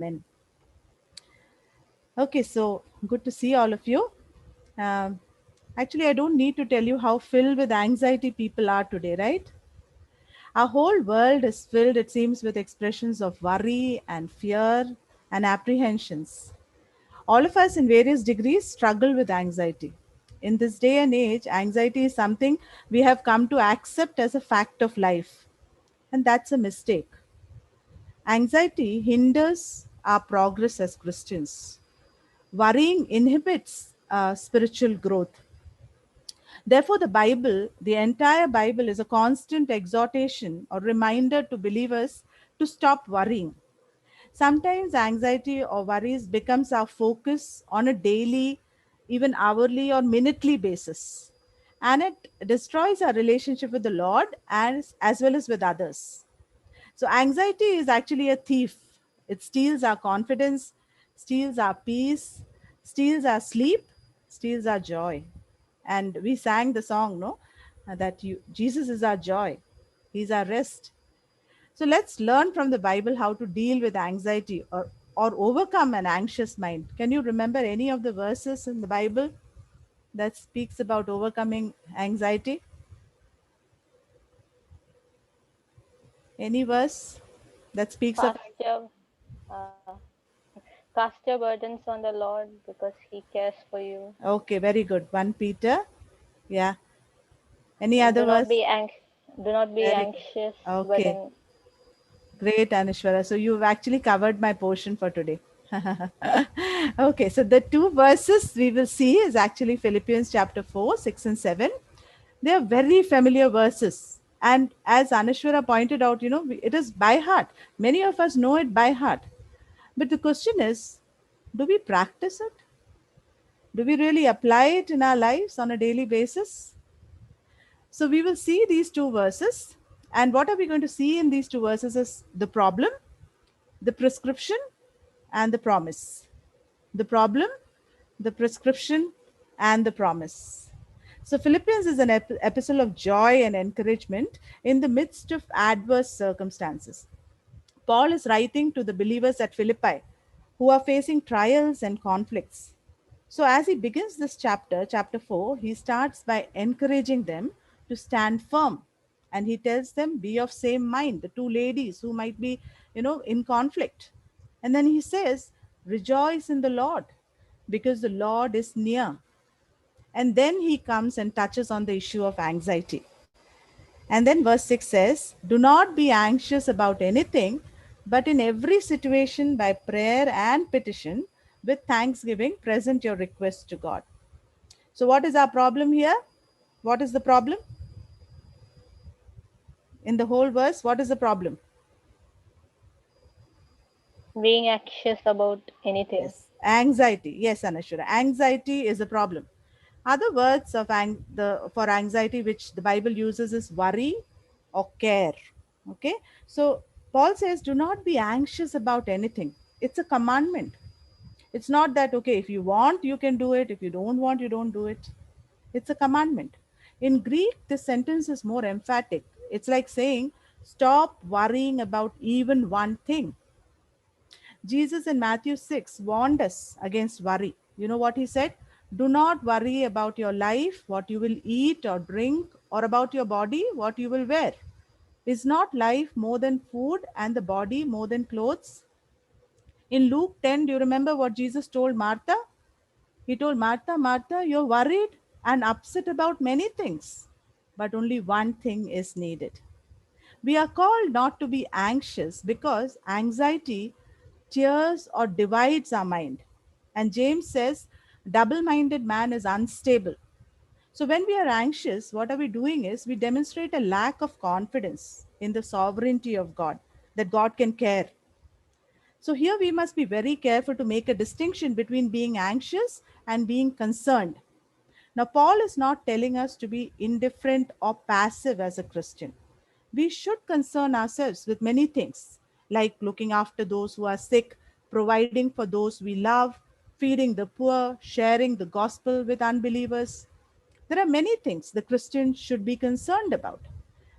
Amen. Okay, so good to see all of you. Um, Actually, I don't need to tell you how filled with anxiety people are today, right? Our whole world is filled, it seems, with expressions of worry and fear and apprehensions. All of us, in various degrees, struggle with anxiety. In this day and age, anxiety is something we have come to accept as a fact of life, and that's a mistake. Anxiety hinders our progress as Christians. Worrying inhibits spiritual growth. Therefore, the entire Bible, is a constant exhortation or reminder to believers to stop worrying. Sometimes anxiety or worries becomes our focus on a daily, even hourly or minutely basis. And it destroys our relationship with the Lord as well as with others. So, anxiety is actually a thief. It steals our confidence, steals our peace, steals our sleep, steals our joy. And we sang the song, no? That Jesus is our joy, He's our rest. So, let's learn from the Bible how to deal with anxiety or overcome an anxious mind. Can you remember any of the verses in the Bible that speaks about overcoming anxiety? Any verse that speaks of? Cast your uh, cast your burdens on the Lord because He cares for you. Okay, very good. 1 Peter. Yeah. Any other Do not verse? be do not be Very good. anxious, but Okay, in great, Anushwara. So you've actually covered my portion for today. Okay, so the two verses we will see is actually Philippians chapter 4, 6 and 7. They are very familiar verses. And as Anushwara pointed out, it is by heart. Many of us know it by heart. But the question is, do we practice it? Do we really apply it in our lives on a daily basis? So we will see these two verses. And what are we going to see in these two verses is the problem, the prescription, and the promise. The problem, the prescription, and the promise. So Philippians is an epistle of joy and encouragement in the midst of adverse circumstances. Paul is writing to the believers at Philippi who are facing trials and conflicts. So, as he begins this chapter, chapter 4, he starts by encouraging them to stand firm. And he tells them, be of same mind, the two ladies who might be, in conflict. And then he says, rejoice in the Lord because the Lord is near. And then he comes and touches on the issue of anxiety. And then verse 6 says, do not be anxious about anything, but in every situation by prayer and petition, with thanksgiving, present your requests to God. So, what is our problem here? What is the problem? In the whole verse, what is the problem? being anxious about anything. Yes, anxiety. Yes, Anashura. Anxiety is a problem. Other words for anxiety which the Bible uses is worry or care. Okay, so Paul says, do not be anxious about anything. It's a commandment. It's not that, okay, if you want, you can do it. If you don't want, you don't do it. It's a commandment. In Greek, this sentence is more emphatic. It's like saying, stop worrying about even one thing. Jesus in Matthew 6 warned us against worry. You know what he said? Do not worry about your life, what you will eat or drink, or about your body, what you will wear. Is not life more than food and the body more than clothes? In Luke 10, do you remember what Jesus told Martha? He told Martha, Martha, you're worried and upset about many things, but only one thing is needed. We are called not to be anxious because anxiety tears or divides our mind. And James says, double minded man is unstable. So when we are anxious, what are we doing is we demonstrate a lack of confidence in the sovereignty of God, that God can care. So here we must be very careful to make a distinction between being anxious and being concerned. Now, Paul is not telling us to be indifferent or passive as a Christian. We should concern ourselves with many things, like looking after those who are sick, providing for those we love, feeding the poor, sharing the gospel with unbelievers. There are many things the Christian should be concerned about.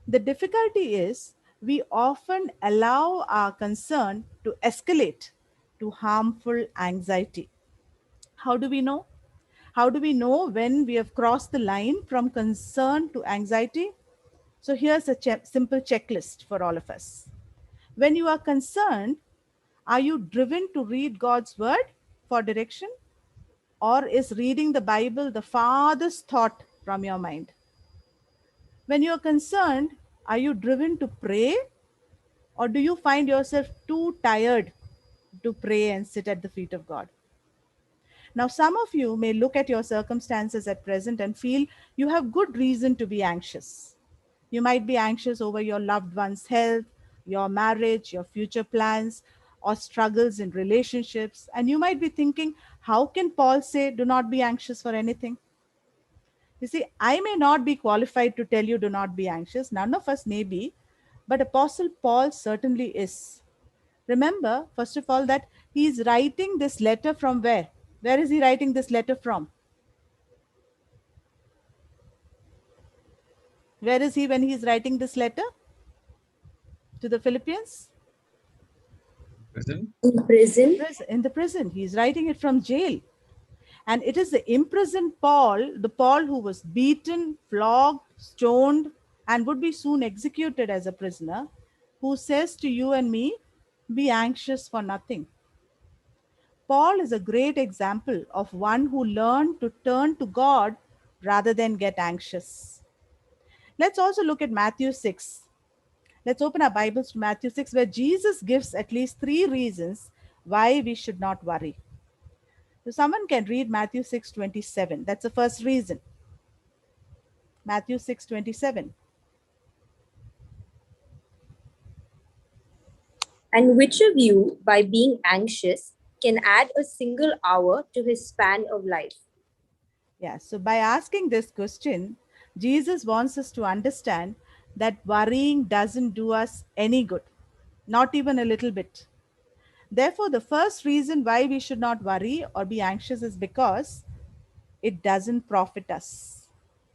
The difficulty is we often allow our concern to escalate to harmful anxiety. How do we know? How do we know when we have crossed the line from concern to anxiety? So here's a simple checklist for all of us. When you are concerned, are you driven to read God's word for direction? Or is reading the Bible the farthest thought from your mind? When you are concerned, are you driven to pray? Or do you find yourself too tired to pray and sit at the feet of God? Now, some of you may look at your circumstances at present and feel you have good reason to be anxious. You might be anxious over your loved one's health, your marriage, your future plans, or struggles in relationships. And you might be thinking, how can Paul say, do not be anxious for anything? You see, I may not be qualified to tell you, do not be anxious. None of us may be, but Apostle Paul certainly is. Remember, first of all, that he is writing this letter from where? Where is he writing this letter from? Where is he when he is writing this letter to the Philippians? Prison? In prison. In the prison. He is writing it from jail. And it is the imprisoned Paul, the Paul who was beaten, flogged, stoned, and would be soon executed as a prisoner, who says to you and me, be anxious for nothing. Paul is a great example of one who learned to turn to God rather than get anxious. Let's also look at Matthew 6. Let's open our Bibles to Matthew 6, where Jesus gives at least 3 reasons why we should not worry. So someone can read Matthew 6:27. That's the first reason. Matthew 6:27. And which of you, by being anxious, can add a single hour to his span of life? Yeah, so by asking this question, Jesus wants us to understand that worrying doesn't do us any good, not even a little bit. Therefore, the first reason why we should not worry or be anxious is because it doesn't profit us.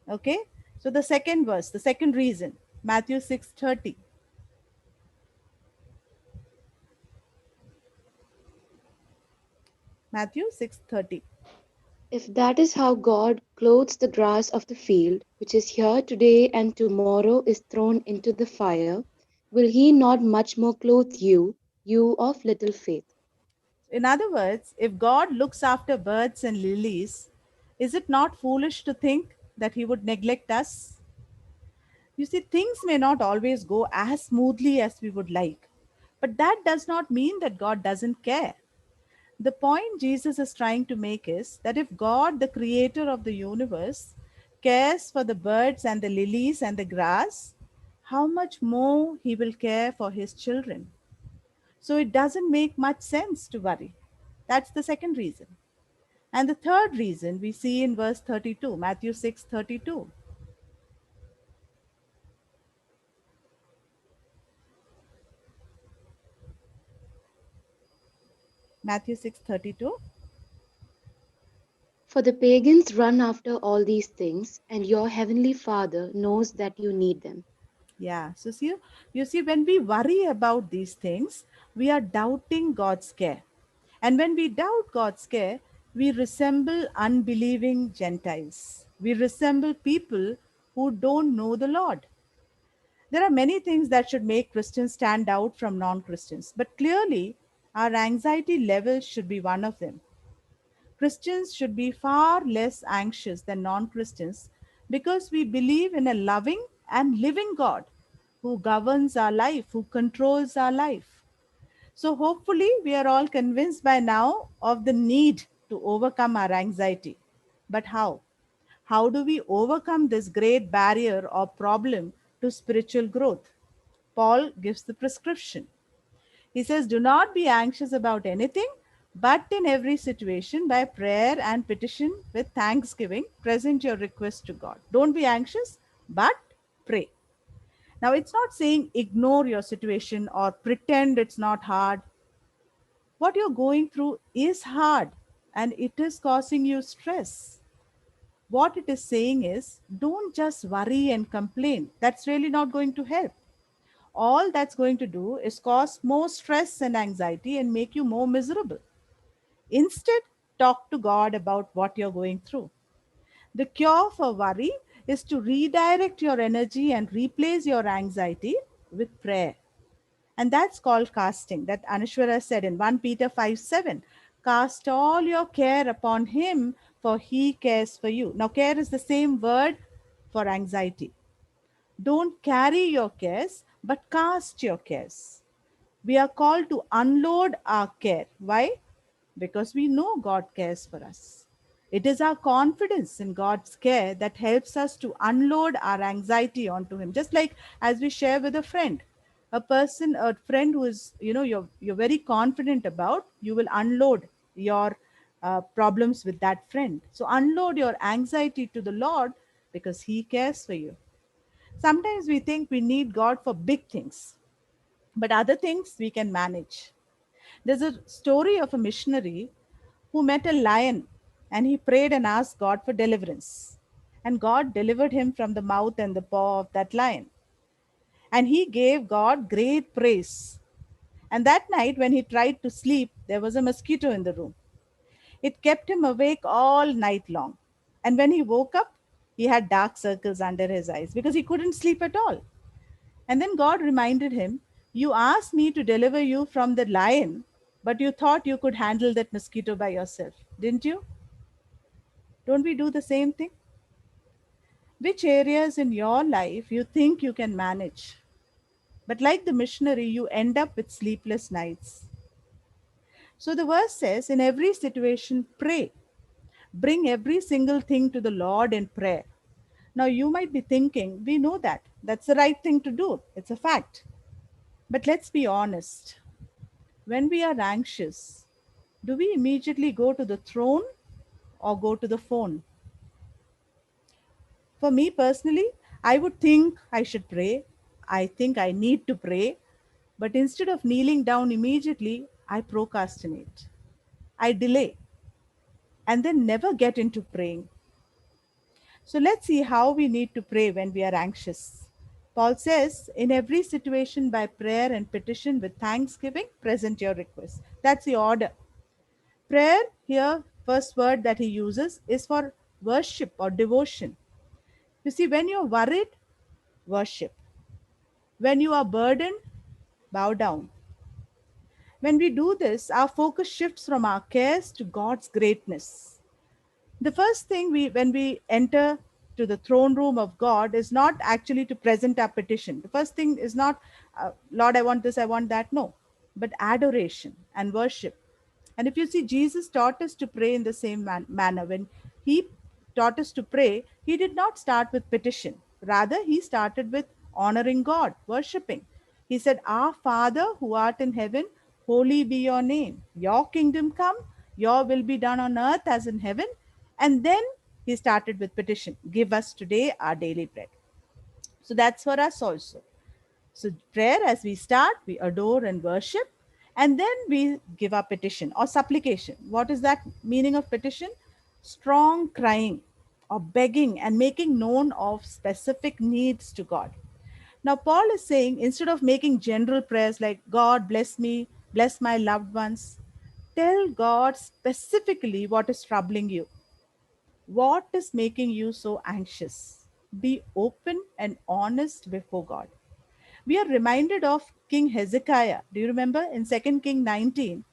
Okay? So the second verse, the second reason, Matthew 6:30. Matthew 6:30. If that is how God clothes the grass of the field, which is here today and tomorrow is thrown into the fire, will he not much more clothe you, you of little faith? In other words, if God looks after birds and lilies, is it not foolish to think that he would neglect us? You see, things may not always go as smoothly as we would like, but that does not mean that God doesn't care. The point Jesus is trying to make is that if God, the creator of the universe, cares for the birds and the lilies and the grass, how much more he will care for his children. So it doesn't make much sense to worry. That's the second reason. And the third reason we see in verse 32, Matthew 6:32. Matthew 6:32. For the pagans run after all these things, and your heavenly Father knows that you need them. Yeah. So you see, when we worry about these things, we are doubting God's care. And when we doubt God's care, we resemble unbelieving Gentiles. We resemble people who don't know the Lord. There are many things that should make Christians stand out from non Christians, but clearly, our anxiety level should be one of them. Christians should be far less anxious than non Christians because we believe in a loving and living God who governs our life, who controls our life. So, hopefully, we are all convinced by now of the need to overcome our anxiety. But how? How do we overcome this great barrier or problem to spiritual growth? Paul gives the prescription. He says, do not be anxious about anything, but in every situation, by prayer and petition with thanksgiving, present your request to God. Don't be anxious, but pray. Now, it's not saying ignore your situation or pretend it's not hard. What you're going through is hard and it is causing you stress. What it is saying is don't just worry and complain. That's really not going to help. all that's going to do is cause more stress and anxiety and make you more miserable. Instead, talk to God about what you're going through. The cure for worry is to redirect your energy and replace your anxiety with prayer. And that's called casting, that Anushwara said in 1 Peter 5:7. Cast all your care upon him, for he cares for you. Now, care is the same word for anxiety. Don't carry your cares, but cast your cares. We are called to unload our care. Why? Because we know God cares for us. It is our confidence in God's care that helps us to unload our anxiety onto Him. Just like as we share with a friend, a friend who is, you're very confident about, you will unload your problems with that friend. So unload your anxiety to the Lord because He cares for you. Sometimes we think we need God for big things, but other things we can manage. There's a story of a missionary who met a lion and he prayed and asked God for deliverance. And God delivered him from the mouth and the paw of that lion. And he gave God great praise. And that night, when he tried to sleep, there was a mosquito in the room. It kept him awake all night long. And when he woke up, he had dark circles under his eyes because he couldn't sleep at all. And then God reminded him, you asked me to deliver you from the lion, but you thought you could handle that mosquito by yourself, didn't you? Don't we do the same thing? Which areas in your life you think you can manage? But like the missionary, you end up with sleepless nights. So the verse says, in every situation, pray. Bring every single thing to the Lord in prayer. Now you might be thinking, we know that. That's the right thing to do. It's a fact. But let's be honest. When we are anxious, do we immediately go to the throne or go to the phone? For me personally, I would think I should pray. I think I need to pray. But instead of kneeling down immediately, I procrastinate. I delay and then never get into praying. So let's see how we need to pray when we are anxious. Paul says, in every situation by prayer and petition with thanksgiving, present your requests. That's the order. Prayer here, first word that he uses is for worship or devotion. You see, when you're worried, worship. When you are burdened, bow down. When we do this, our focus shifts from our cares to God's greatness. The first thing when we enter to the throne room of God is not actually to present our petition. The first thing is not, Lord, I want this, I want that. No, but adoration and worship. And if you see, Jesus taught us to pray in the same manner. When he taught us to pray, he did not start with petition. Rather, he started with honoring God, worshiping. He said, our Father who art in heaven, holy be your name. Your kingdom come, your will be done on earth as in heaven. And then he started with petition. Give us today our daily bread. So that's for us also. So, prayer, as we start, we adore and worship, and then we give our petition or supplication. What is that meaning of petition? Strong crying or begging and making known of specific needs to God. Now, Paul is saying instead of making general prayers like, God, bless me, bless my loved ones, tell God specifically what is troubling you. What is making you so anxious? Be open and honest before God. We are reminded of King Hezekiah. Do you remember in 2 King 19?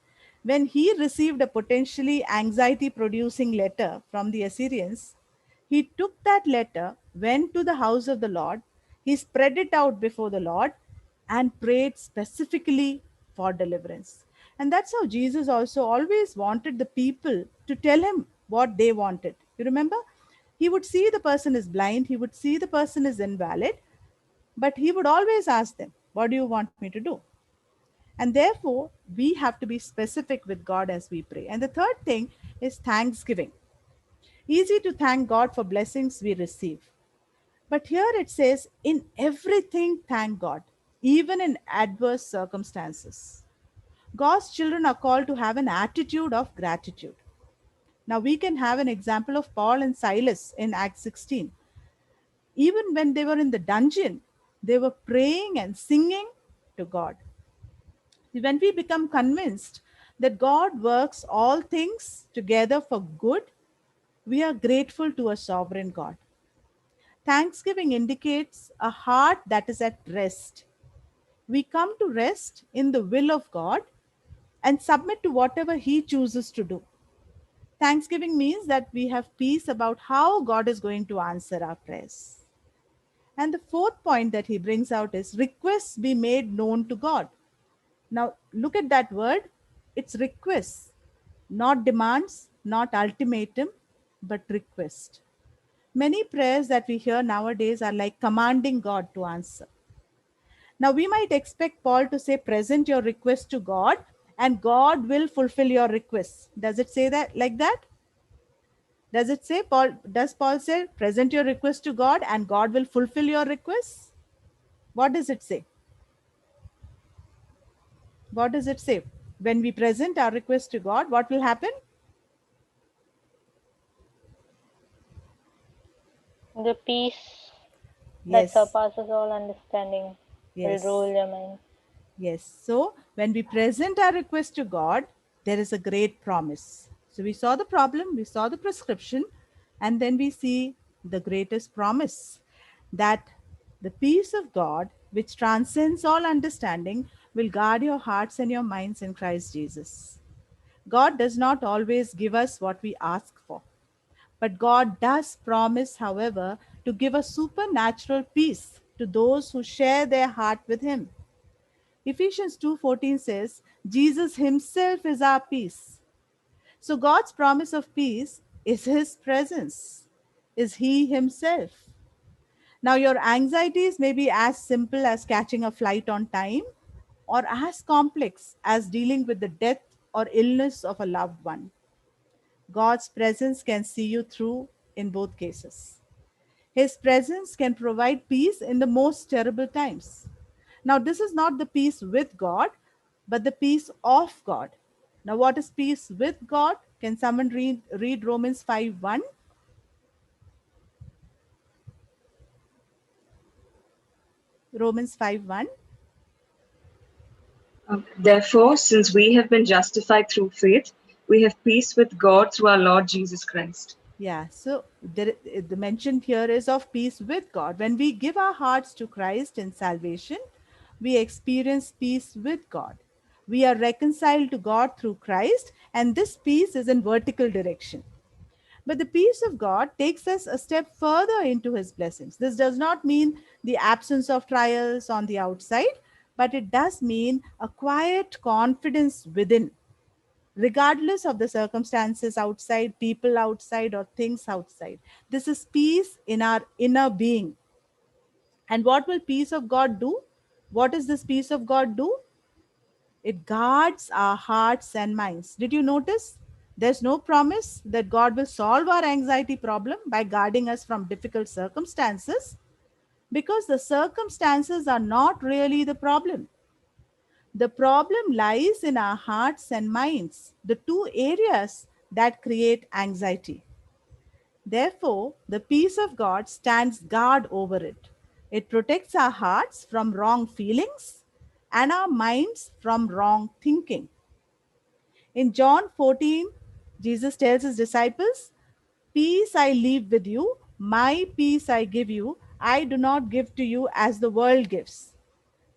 When he received a potentially anxiety producing letter from the Assyrians, he took that letter, went to the house of the Lord, he spread it out before the Lord, and prayed specifically for deliverance. And that's how Jesus also always wanted the people to tell him what they wanted. You remember? He would see the person is blind, he would see the person is invalid, but he would always ask them, what do you want me to do? And therefore, we have to be specific with God as we pray. And the third thing is thanksgiving. Easy to thank God for blessings we receive. But here it says, in everything, thank God, even in adverse circumstances. God's children are called to have an attitude of gratitude. Now, we can have an example of Paul and Silas in Acts 16. Even when they were in the dungeon, They were praying and singing to God. When we become convinced that God works all things together for good, we are grateful to a sovereign God. Thanksgiving indicates a heart that is at rest. We come to rest in the will of God and submit to whatever He chooses to do. Thanksgiving means that we have peace about how God is going to answer our prayers. And the fourth point that he brings out is requests be made known to God. Now, look at that word. It's requests, not demands, not ultimatum, but request. Many prayers that we hear nowadays are like commanding God to answer. Now, we might expect Paul to say, present your request to God and God will fulfill your requests. Does it say that like that? Does it say, does Paul say, present your request to God and God will fulfill your requests? What does it say? What does it say? When we present our request to God, what will happen? The peace that Yes, surpasses all understanding will yes, rule your mind. yes. So when we present our request to God, there is a great promise. So we saw the problem, we saw the prescription, and then we see the greatest promise that the peace of God, which transcends all understanding, will guard your hearts and your minds in Christ Jesus. God does not always give us what we ask for. But God does promise, however, to give a supernatural peace to those who share their heart with Him. Ephesians 2:14 says, Jesus Himself is our peace. So God's promise of peace is His presence, is He Himself. Now, your anxieties may be as simple as catching a flight on time or as complex as dealing with the death or illness of a loved one. God's presence can see you through in both cases. His presence can provide peace in the most terrible times. Now, this is not the peace with God, but the peace of God. Now, what is peace with God? Can someone read Romans 5:1? Romans 5:1. Therefore, since we have been justified through faith, we have peace with God through our Lord Jesus Christ. Yeah, so the mention here is of peace with God. When we give our hearts to Christ in salvation, we experience peace with God. We are reconciled to God through Christ, and this peace is in vertical direction. But the peace of God takes us a step further into His blessings. This does not mean the absence of trials on the outside, but it does mean a quiet confidence within, regardless of the circumstances outside, people outside, or things outside. This is peace in our inner being. And what will peace of God do? What does this peace of God do? It guards our hearts and minds. Did you notice? There's no promise that God will solve our anxiety problem by guarding us from difficult circumstances, because the circumstances are not really the problem. The problem lies in our hearts and minds, the two areas that create anxiety. Therefore, the peace of God stands guard over it. It protects our hearts from wrong feelings and our minds from wrong thinking. In John 14, Jesus tells his disciples, peace I leave with you, my peace I give you. I do not give to you as the world gives.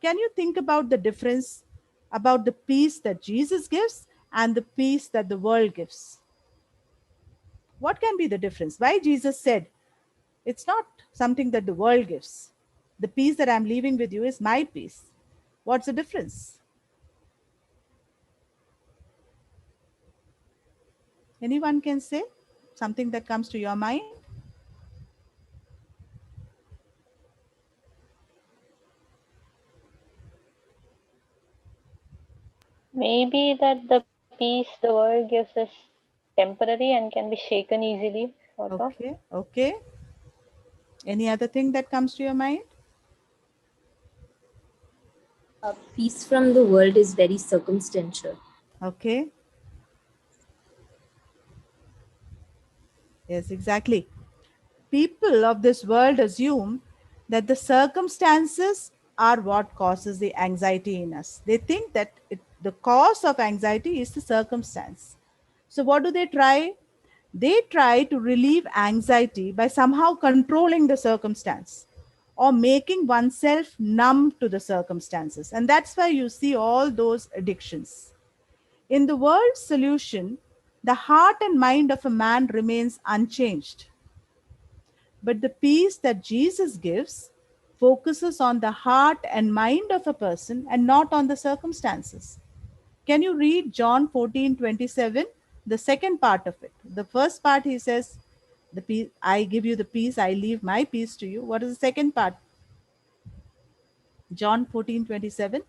Can you think about the difference about the peace that Jesus gives and the peace that the world gives? What can be the difference? Why Jesus said, it's not something that the world gives. The peace that I'm leaving with you is my peace. What's the difference? Anyone can say something that comes to your mind? Maybe that the peace the world gives is temporary and can be shaken easily, sort of. Okay, okay. Any other thing that comes to your mind? Peace from the world is very circumstantial. Okay. Yes, exactly. People of this world assume that the circumstances are what causes the anxiety in us. They think that the cause of anxiety is the circumstance. So, what do they try? They try to relieve anxiety by somehow controlling the circumstance or making oneself numb to the circumstances. And that's why you see all those addictions. In the world's solution, the heart and mind of a man remains unchanged. But the peace that Jesus gives focuses on the heart and mind of a person and not on the circumstances. Can you read John 14:27? The second part of it. The first part he says, "The peace I give you the peace, I leave my peace to you." What is the second part? John 14:27.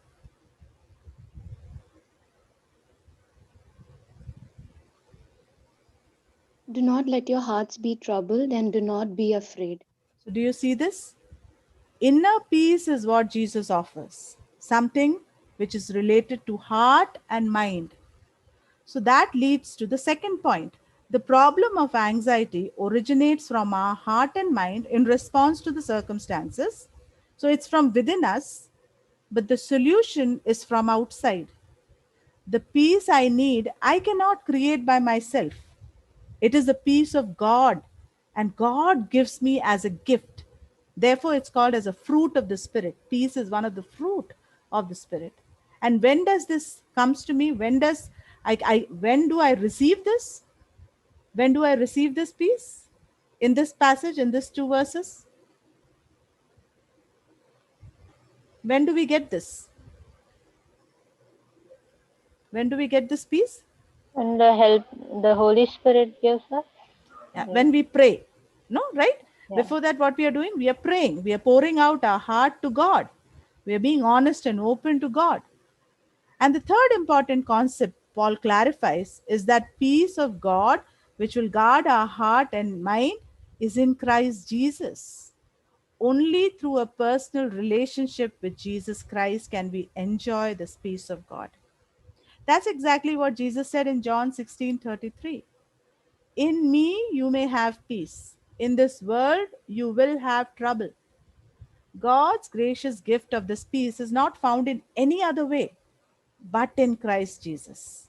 Do not let your hearts be troubled and do not be afraid. So do you see this? Inner peace is what Jesus offers, something which is related to heart and mind. So that leads to the second point. The problem of anxiety originates from our heart and mind in response to the circumstances. So it's from within us, but the solution is from outside. The peace I need, I cannot create by myself. It is the peace of God, and God gives me as a gift. Therefore, it's called as a fruit of the Spirit. Peace is one of the fruit of the Spirit. And when does this comes to me? When do I receive this? When do I receive this peace? In this passage, in these two verses? When do we get this? When do we get this peace? And the help the Holy Spirit gives us. Yeah, when we pray. No, right? Yeah. Before that, what we are doing? We are praying. We are pouring out our heart to God. We are being honest and open to God. And the third important concept Paul clarifies is that peace of God, which will guard our heart and mind, is in Christ Jesus. Only through a personal relationship with Jesus Christ can we enjoy this peace of God. That's exactly what Jesus said in John 16:33. In me you may have peace. In this world you will have trouble. God's gracious gift of this peace is not found in any other way but in Christ Jesus.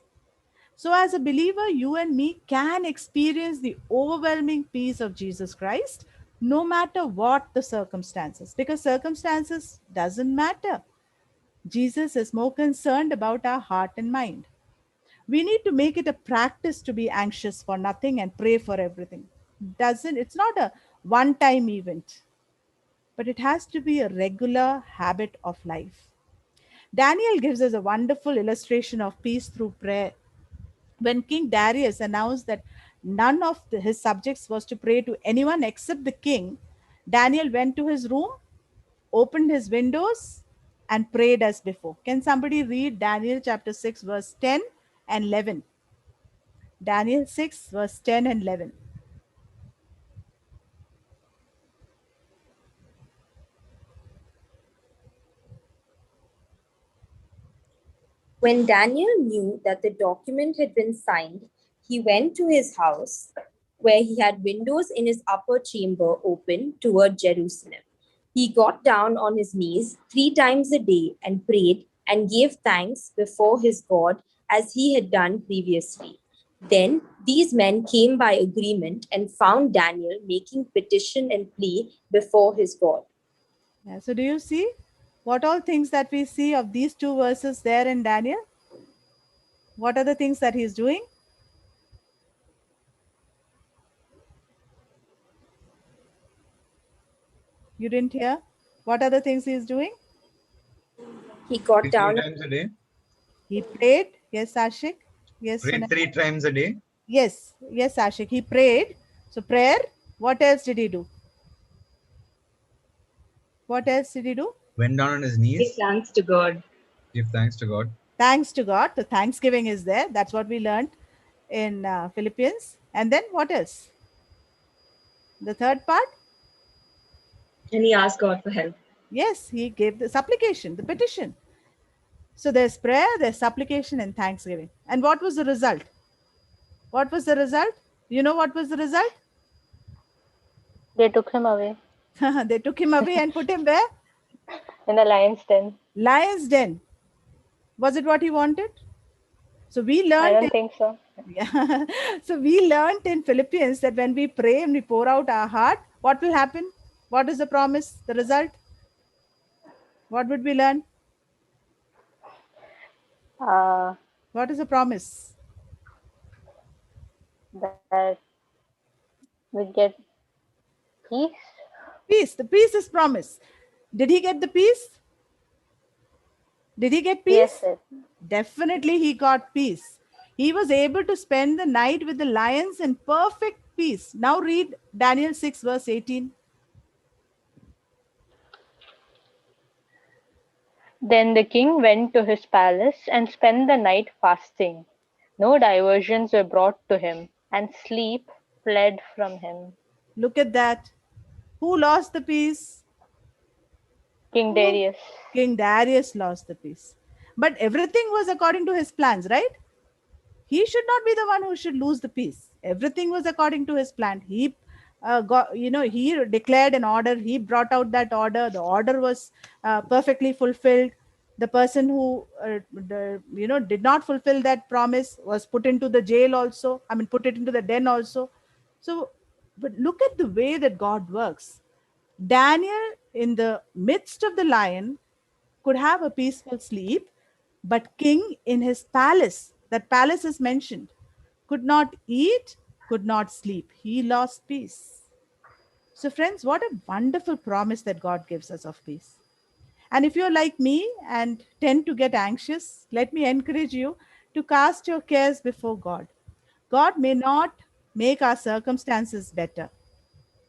So, as a believer, you and me can experience the overwhelming peace of Jesus Christ no matter what the circumstances, because circumstances doesn't matter. Jesus is more concerned about our heart and mind. We need to make it a practice to be anxious for nothing and pray for everything. It's not a one time event, but it has to be a regular habit of life. Daniel gives us a wonderful illustration of peace through prayer. When King Darius announced that none of his subjects was to pray to anyone except the king, Daniel went to his room, opened his windows, and prayed as before. Can somebody read Daniel chapter 6, verse 10 and 11? Daniel 6, verse 10 and 11. When Daniel knew that the document had been signed, he went to his house, where he had windows in his upper chamber open toward Jerusalem. He got down on his knees 3 times a day and prayed and gave thanks before his God as he had done previously. Then these men came by agreement and found Daniel making petition and plea before his God. Yeah, so, do you see what all things that we see of these two verses there in Daniel? What are the things that he is doing? You didn't hear? What are the things he is doing? He got Three down. times a day. He prayed. Yes, Ashik. Yes, Pray Sunil? 3 times a day. Yes, Ashik. He prayed. So, prayer. What else did he do? What else did he do? Went down on his Give knees. thanks to God. Give thanks to God. Thanks to God. The thanksgiving is there. That's what we learned in Philippians. And then what else? The third part? And he asked God for help. Yes, he gave the supplication, the petition. So there's prayer, there's supplication, and thanksgiving. And what was the result? What was the result? You know what was the result? They took him away. They took him away and put him where? In the lion's den. Lion's den. Was it what he wanted? So we I learned don't in, think so. yeah. So we learned in Philippians that when we pray and we pour out our heart, what will happen? What is the promise? The result? What would we learn? Uh, What is the promise? that we get peace. Peace. The peace is promise. Did he get the peace? Did he get Yes, peace? sir. Definitely he got peace. He was able to spend the night with the lions in perfect peace. Now read Daniel 6 verse 18. Then the king went to his palace and spent the night fasting. No diversions were brought to him, and sleep fled from him. Look at that. Who lost the peace? King Who? Darius. King Darius lost the peace. But everything was according to his plans, right? He should not be the one who should lose the peace. Everything was according to his plan. He got, he declared an order. He brought out that order. The order was perfectly fulfilled. The person who, did not fulfill that promise was put into the jail also. I mean, put it into the den also. So, but look at the way that God works. Daniel, in the midst of the lion, could have a peaceful sleep, but king in his palace, that palace is mentioned, could not eat, could not sleep. He lost peace. So, friends, what a wonderful promise that God gives us of peace. And if you're like me and tend to get anxious, let me encourage you to cast your cares before God. God may not make our circumstances better,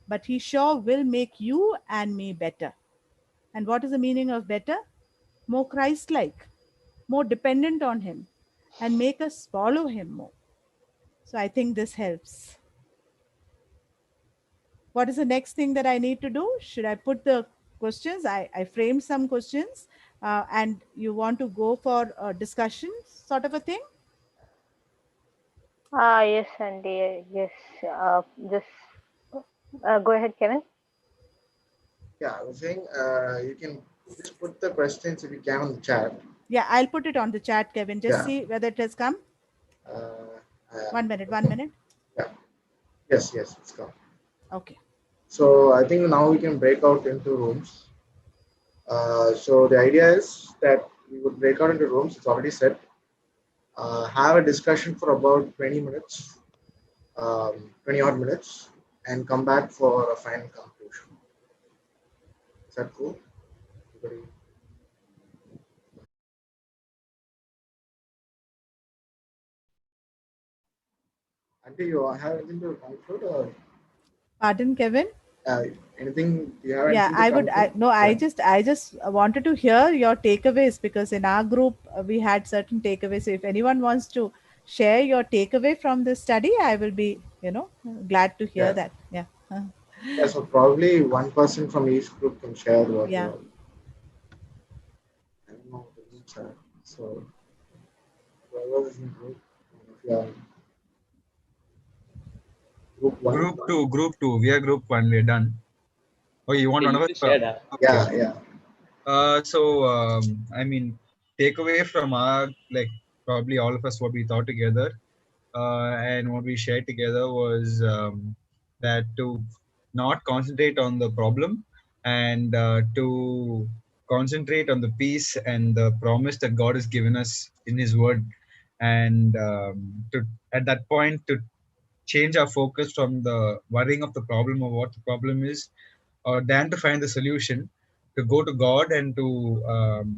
but He sure will make you and me better. And what is the meaning of better? More Christ like, more dependent on Him, and make us follow Him more. So I think this helps. What is the next thing that I need to do? Should I put the questions? I framed some questions, and you want to go for a discussion sort of a thing? Yes, Andy. Yes. Just go ahead, Kevin. Yeah, I was saying you can just put the questions if you can on the chat. Yeah, I'll put it on the chat, Kevin. Just Yeah. see whether it has come. Uh, 1 minute, 1 minute. yeah. Yes, it's gone. Okay. So I think now we can break out into rooms. So the idea is that we would break out into rooms. It's already set. Have a discussion for about 20 minutes, 20 odd minutes, and come back for a final conclusion. Is that cool? Everybody? Until you have anything to conclude or Pardon, Kevin? anything? Do you have Yeah, anything to I would. conclude? No, I just wanted to hear your takeaways, because in our group we had certain takeaways. So if anyone wants to share your takeaway from this study, I will be, glad to hear Yeah. that. Yeah. Yeah, so probably one person from each group can share what Yeah. I don't know what the groups are. So whoever is in group, if you are group one. Group two. We are group one. We're done. Oh, you want Okay, you another? can share that. Okay. Yeah. I mean, takeaway from our, like, probably all of us, what we thought together and what we shared together was that to not concentrate on the problem and to concentrate on the peace and the promise that God has given us in His Word, and to at that point to change our focus from the worrying of the problem or what the problem is, or than to find the solution, to go to God and to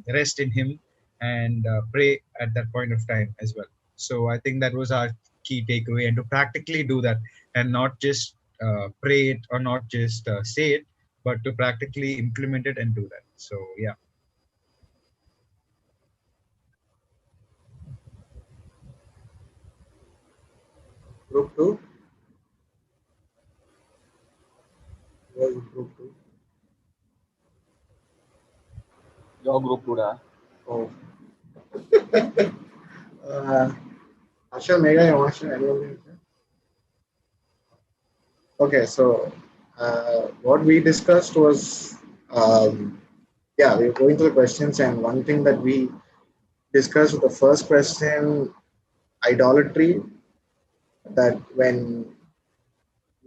rest in Him and pray at that point of time as well. So I think that was our key takeaway, and to practically do that and not just pray it or not just say it, but to practically implement it and do that. So yeah. Group two. Where is group two? Your group today. Oh. Asha, Mega, you want to share anyone? Okay, so What we discussed was, yeah, we were going through the questions, and one thing that we discussed with the first question, idolatry, that when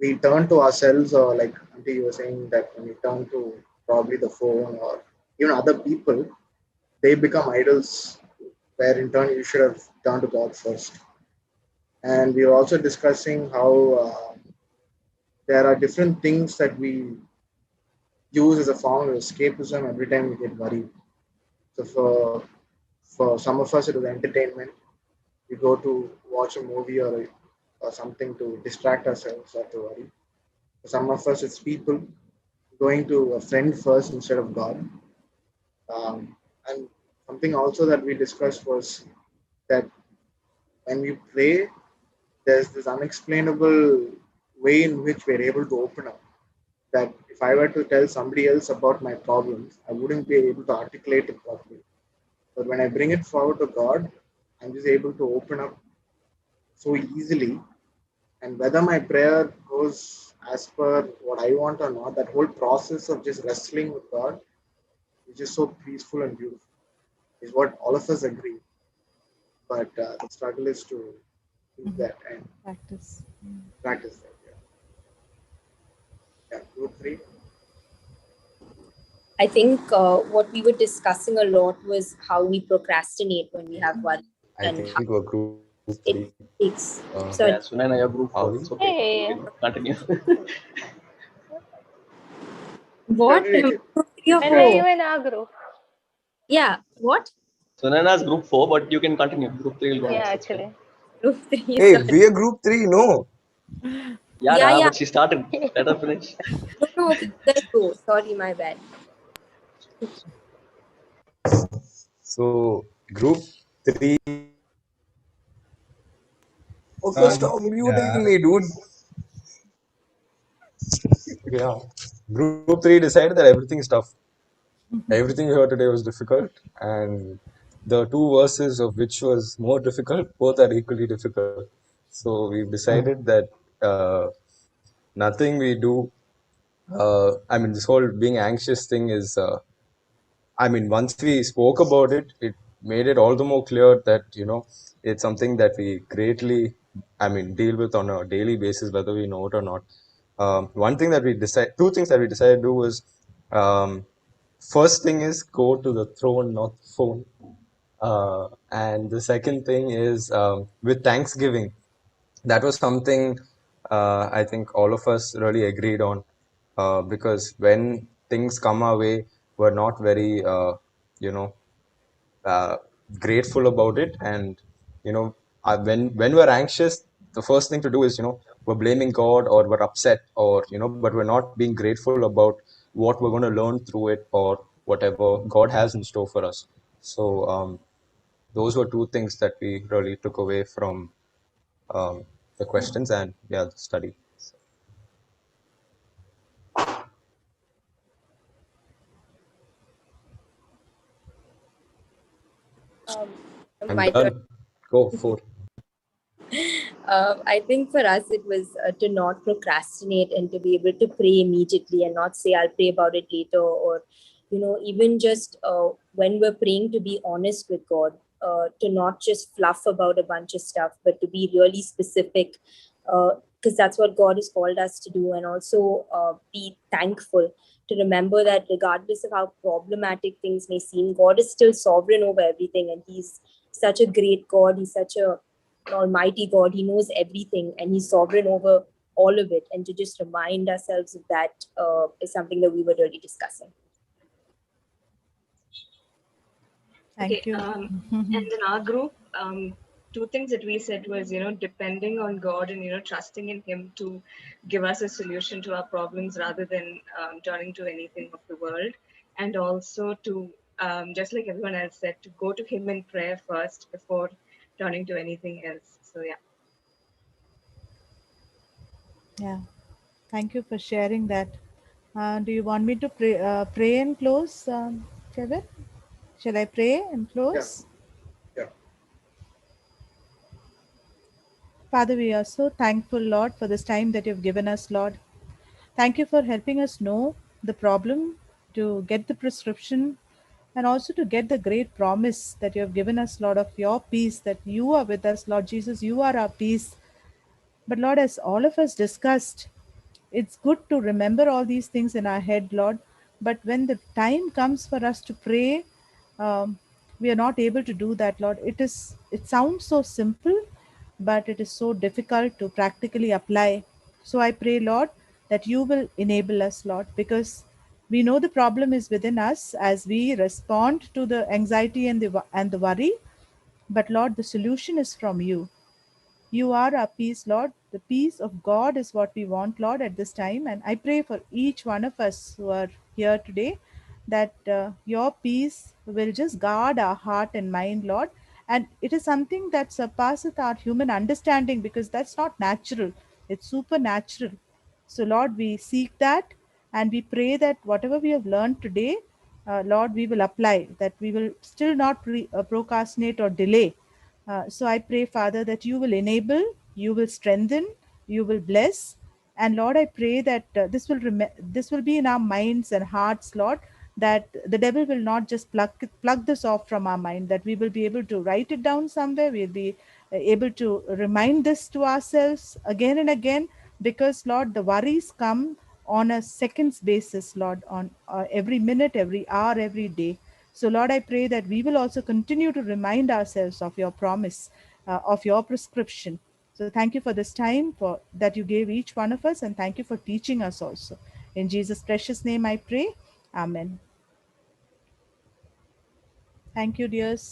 we turn to ourselves, or like Auntie, you were saying that when we turn to probably the phone or even other people, they become idols, where in turn you should have turned to God first. And we were also discussing how there are different things that we use as a form of escapism every time we get worried. So for some of us, it was entertainment. We go to watch a movie or something to distract ourselves or to worry. For some of us, it's people going to a friend first instead of God. And something also that we discussed was that when we pray, there's this unexplainable way in which we're able to open up. That if I were to tell somebody else about my problems, I wouldn't be able to articulate it properly. But when I bring it forward to God, I'm just able to open up so easily. And whether my prayer goes as per what I want or not, that whole process of just wrestling with God is just so peaceful and beautiful, is what all of us agree. But the struggle is to do that and Practice. practice that. Yeah. Group three. I think what we were discussing a lot was how we procrastinate when we have worry I and think how we were group it 3. takes. Uh, So Yeah, Sunana, your group Are 4. we? It's okay. Hey. You can continue. what? Continue. Three or When were you four? in our group? Yeah. What? Sunana's group 4, but you can continue. Group 3 will go Yeah, next. It's fine. actually. Group three. Hey, Sorry. we are group 3, no? Yeah, Yeah, da, yeah. but she started. Let her finish. No, no. Okay, you guys go. Sorry, my bad. So, group 3. Okay, stop Yeah. muting me, dude. Okay, yeah. Group 3 decided that everything is tough. Everything you heard today was difficult, and the two verses of which was more difficult, both are equally difficult. So, we've decided that nothing we do, I mean, this whole being anxious thing is. I mean, once we spoke about it, it made it all the more clear that, it's something that we greatly, I mean, deal with on a daily basis, whether we know it or not. Two things that we decided to do was, first thing is go to the throne, not the phone. And the second thing is with Thanksgiving. That was something I think all of us really agreed on because when things come our way, we're not very, you know, uh, grateful about it. And, when we're anxious, the first thing to do is, we're blaming God or we're upset or, but we're not being grateful about what we're going to learn through it or whatever God has in store for us. So, those were two things that we really took away from the questions and the study. I'm My turn. done. Go for. I think for us it was to not procrastinate and to be able to pray immediately and not say I'll pray about it later, or even just when we're praying, to be honest with God, to not just fluff about a bunch of stuff but to be really specific, because that's what God has called us to do. And also be thankful, to remember that regardless of how problematic things may seem, God is still sovereign over everything, and He's such a great God. He's such a almighty God. He knows everything and He's sovereign over all of it. And to just remind ourselves of that is something that we were really discussing. Thank you. And in our group, two things that we said was, depending on God and, trusting in Him to give us a solution to our problems rather than turning to anything of the world. And also to, just like everyone else said, to go to Him in prayer first before turning to anything else. So, yeah. Yeah. Thank you for sharing that. Do you want me to pray and close, Kevin? Shall I pray and Yeah. close? Yeah. Father, we are so thankful, Lord, for this time that you've given us, Lord. Thank you for helping us know the problem, to get the prescription, and also to get the great promise that you have given us, Lord, of your peace, that you are with us, Lord Jesus. You are our peace. But Lord, as all of us discussed, it's good to remember all these things in our head, Lord. But when the time comes for us to pray, we are not able to do that, Lord. It sounds so simple, but it is so difficult to practically apply. So I pray, Lord, that you will enable us, Lord, because we know the problem is within us as we respond to the anxiety and the worry. But Lord, the solution is from you. You are our peace, Lord. The peace of God is what we want, Lord, at this time. And I pray for each one of us who are here today that your peace will just guard our heart and mind, Lord. And it is something that surpasses our human understanding, because that's not natural, it's supernatural. So, Lord, we seek that, and we pray that whatever we have learned today, Lord, we will apply, that we will still not procrastinate or delay. So I pray, Father, that you will enable, you will strengthen, you will bless. And Lord, I pray that this will be in our minds and hearts, Lord, that the devil will not just plug this off from our mind, that we will be able to write it down somewhere. We'll be able to remind this to ourselves again and again, because, Lord, the worries come on a seconds basis, Lord, on every minute, every hour, every day. So, Lord, I pray that we will also continue to remind ourselves of your promise, of your prescription. So, thank you for this time for that you gave each one of us, and thank you for teaching us also. In Jesus' precious name, I pray. Amen. Thank you, dears.